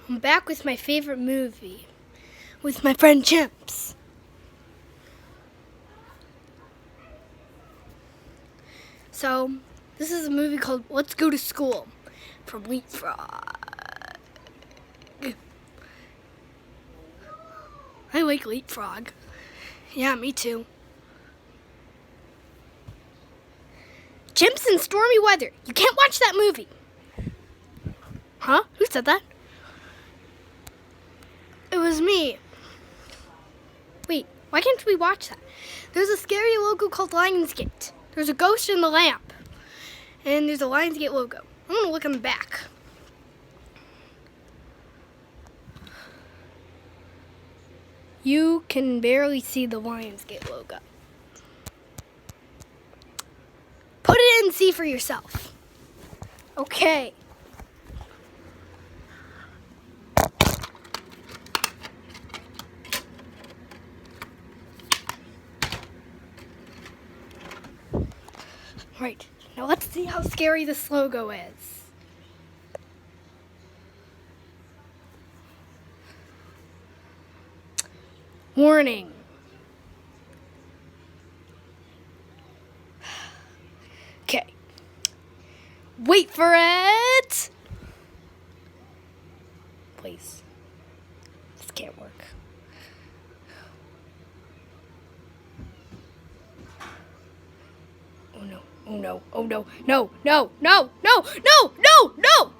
I'm back with my favorite movie, with my friend Chimps. So, this is a movie called Let's Go to School from Leapfrog. I like Leapfrog. Yeah, me too. Chimps and Stormy Weather. You can't watch that movie. Huh? Who said that? It was me. Wait, why can't we watch that? There's a scary logo called Lionsgate. There's a ghost in the lamp. And there's a Lionsgate logo. I'm going to look on the back. You can barely see the Lionsgate logo. Put it in and see for yourself. Okay. Right, now let's see how scary this logo is. Warning. Okay. Wait for it! Please. This can't work. Oh no, oh no, oh no, no, no, no, no, no, no, no!